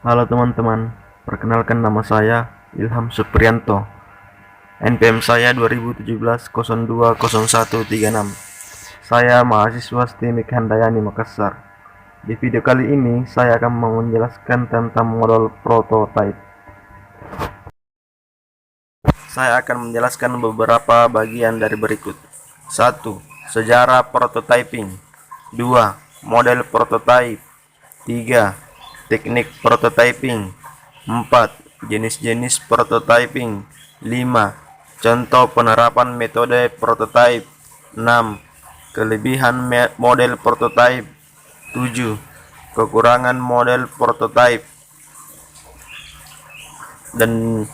Halo teman-teman, perkenalkan nama saya Ilham Supriyanto. NPM saya 2017-020136. Saya mahasiswa STIMIK Handayani Makassar. Di video kali ini saya akan menjelaskan tentang model prototype. Saya akan menjelaskan beberapa bagian dari berikut. 1. Sejarah prototyping. 2. Model prototype. 3. Teknik prototyping. 4. Jenis-jenis prototyping. 5. Contoh penerapan metode prototype. 6. Kelebihan model prototype. 7. Kekurangan model prototype. Dan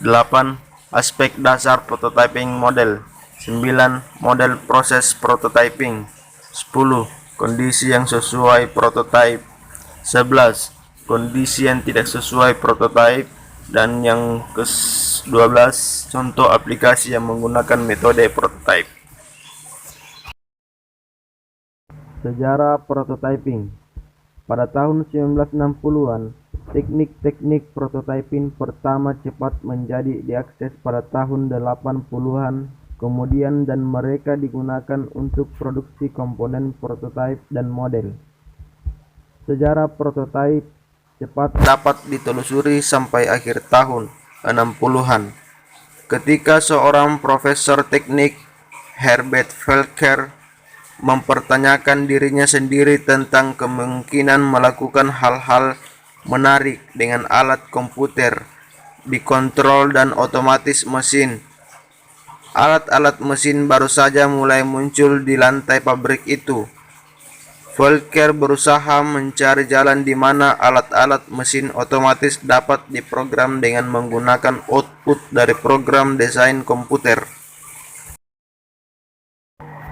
8. Aspek dasar prototyping model. 9. Model proses prototyping. 10. Kondisi yang sesuai prototype. 11. Kondisi yang tidak sesuai prototype. Dan yang ke-12, contoh aplikasi yang menggunakan metode prototype. Sejarah prototyping. Pada tahun 1960-an, teknik-teknik prototyping pertama cepat menjadi diakses pada tahun 80-an kemudian dan mereka digunakan untuk produksi komponen prototype dan model. Sejarah prototype cepat dapat ditelusuri sampai akhir tahun 60-an ketika seorang profesor teknik, Herbert Volcker, mempertanyakan dirinya sendiri tentang kemungkinan melakukan hal-hal menarik dengan alat komputer dikontrol dan otomatis mesin. Alat-alat mesin baru saja mulai muncul di lantai pabrik itu. Volcker berusaha mencari jalan di mana alat-alat mesin otomatis dapat diprogram dengan menggunakan output dari program desain komputer.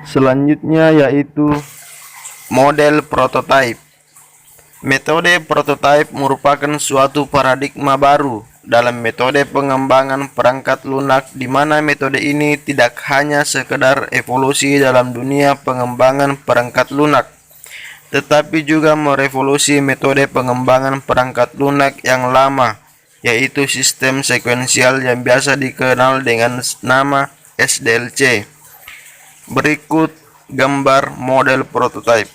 Selanjutnya yaitu model prototype. Metode prototype merupakan suatu paradigma baru dalam metode pengembangan perangkat lunak di mana metode ini tidak hanya sekedar evolusi dalam dunia pengembangan perangkat lunak, tetapi juga merevolusi metode pengembangan perangkat lunak yang lama, yaitu sistem sekuensial yang biasa dikenal dengan nama SDLC. Berikut gambar model prototype.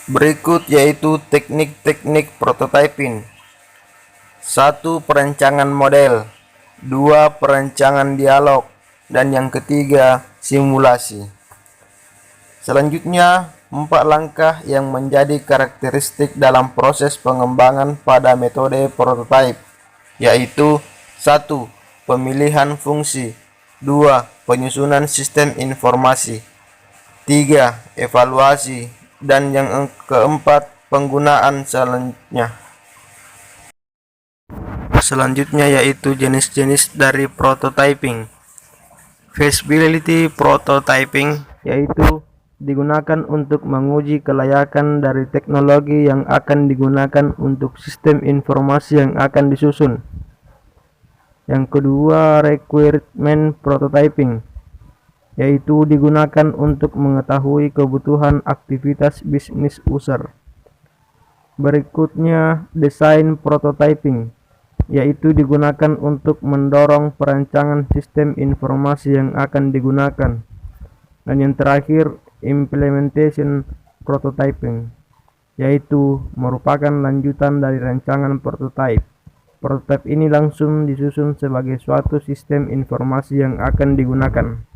Berikut yaitu teknik-teknik prototyping. 1. Perancangan model. 2. Perancangan dialog. Dan yang ketiga, simulasi. Selanjutnya, 4 langkah yang menjadi karakteristik dalam proses pengembangan pada metode prototype, yaitu 1. Pemilihan fungsi. 2. Penyusunan sistem informasi. 3. Evaluasi. Dan yang keempat, penggunaan selanjutnya yaitu jenis-jenis dari prototyping. Feasibility prototyping yaitu digunakan untuk menguji kelayakan dari teknologi yang akan digunakan untuk sistem informasi yang akan disusun. Yang kedua, requirement prototyping yaitu digunakan untuk mengetahui kebutuhan aktivitas bisnis user. Berikutnya, desain prototyping yaitu digunakan untuk mendorong perancangan sistem informasi yang akan digunakan. Dan yang terakhir, implementation prototyping yaitu merupakan lanjutan dari rancangan prototype. Prototype ini langsung disusun sebagai suatu sistem informasi yang akan digunakan.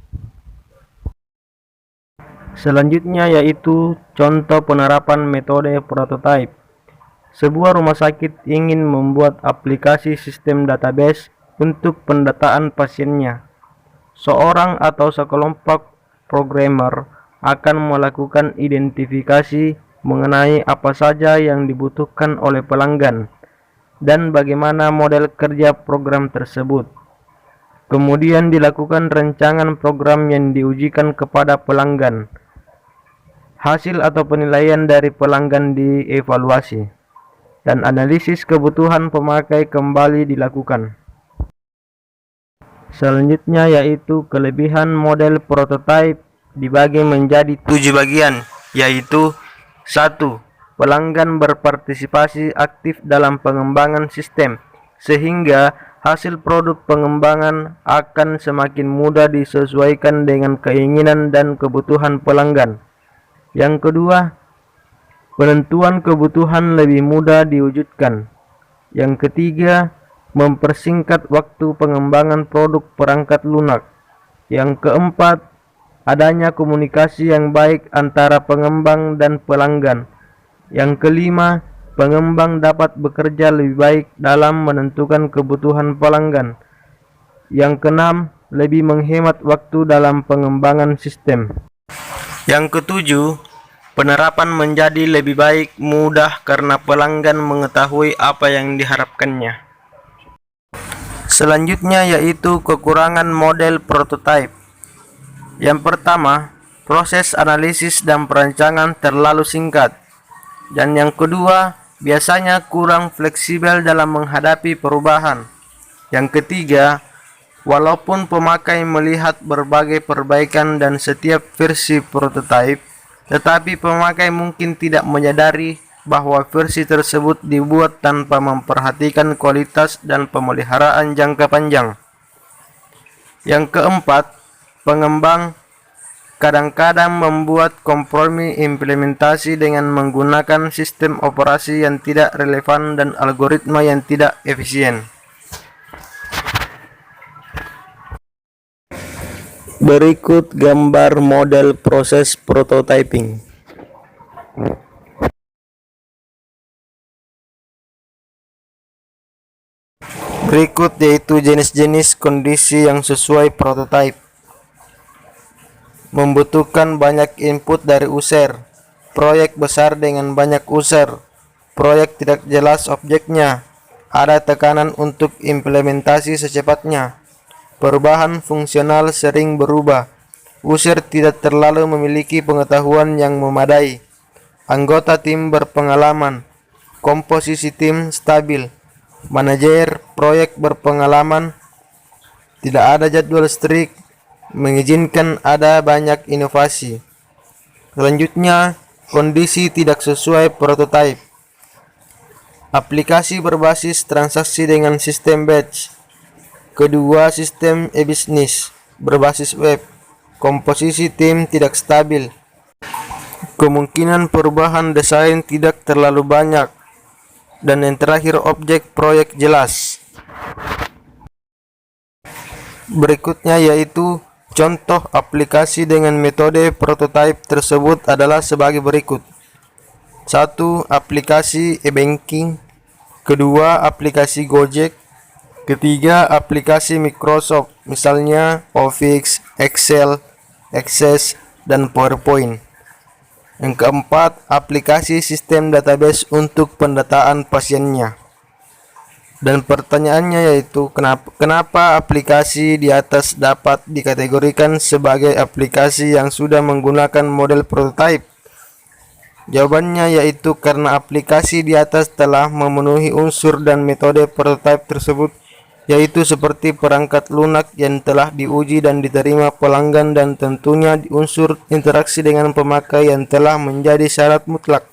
Selanjutnya yaitu contoh penerapan metode prototype. Sebuah rumah sakit ingin membuat aplikasi sistem database untuk pendataan pasiennya. Seorang atau sekelompok programmer akan melakukan identifikasi mengenai apa saja yang dibutuhkan oleh pelanggan dan bagaimana model kerja program tersebut. Kemudian dilakukan rancangan program yang diujikan kepada pelanggan. Hasil atau penilaian dari pelanggan dievaluasi, dan analisis kebutuhan pemakai kembali dilakukan. Selanjutnya yaitu kelebihan model prototype dibagi menjadi 7 bagian, yaitu 1. pelanggan berpartisipasi aktif dalam pengembangan sistem, sehingga hasil produk pengembangan akan semakin mudah disesuaikan dengan keinginan dan kebutuhan pelanggan. Yang kedua, penentuan kebutuhan lebih mudah diwujudkan. Yang ketiga, mempersingkat waktu pengembangan produk perangkat lunak. Yang keempat, adanya komunikasi yang baik antara pengembang dan pelanggan. Yang kelima, pengembang dapat bekerja lebih baik dalam menentukan kebutuhan pelanggan. Yang keenam, lebih menghemat waktu dalam pengembangan sistem. Yang ketujuh, penerapan menjadi lebih baik mudah karena pelanggan mengetahui apa yang diharapkannya. Selanjutnya yaitu kekurangan model prototipe. Yang pertama, proses analisis dan perancangan terlalu singkat. Dan yang kedua, biasanya kurang fleksibel dalam menghadapi perubahan. Yang ketiga, walaupun pemakai melihat berbagai perbaikan dan setiap versi prototipe, tetapi pemakai mungkin tidak menyadari bahwa versi tersebut dibuat tanpa memperhatikan kualitas dan pemeliharaan jangka panjang. Yang keempat, pengembang kadang-kadang membuat kompromi implementasi dengan menggunakan sistem operasi yang tidak relevan dan algoritma yang tidak efisien. Berikut gambar model proses prototyping. Berikut yaitu jenis-jenis kondisi yang sesuai prototype. Membutuhkan banyak input dari user, proyek besar dengan banyak user, proyek tidak jelas objeknya, ada tekanan untuk implementasi secepatnya, perubahan fungsional sering berubah, user tidak terlalu memiliki pengetahuan yang memadai, anggota tim berpengalaman, komposisi tim stabil, manajer proyek berpengalaman, tidak ada jadwal strict, mengizinkan ada banyak inovasi. Selanjutnya, kondisi tidak sesuai prototype. Aplikasi berbasis transaksi dengan sistem batch. Kedua, sistem e-bisnis berbasis web. Komposisi tim tidak stabil. Kemungkinan perubahan desain tidak terlalu banyak. Dan yang terakhir, objek proyek jelas. Berikutnya yaitu contoh aplikasi dengan metode prototype tersebut adalah sebagai berikut. 1. Aplikasi e-banking. Kedua, aplikasi Gojek. Ketiga, aplikasi Microsoft, misalnya Office, Excel, Access, dan PowerPoint. Yang keempat, aplikasi sistem database untuk pendataan pasiennya. Dan pertanyaannya yaitu kenapa aplikasi di atas dapat dikategorikan sebagai aplikasi yang sudah menggunakan model prototype? Jawabannya yaitu karena aplikasi di atas telah memenuhi unsur dan metode prototype tersebut, yaitu seperti perangkat lunak yang telah diuji dan diterima pelanggan, dan tentunya unsur interaksi dengan pemakai yang telah menjadi syarat mutlak.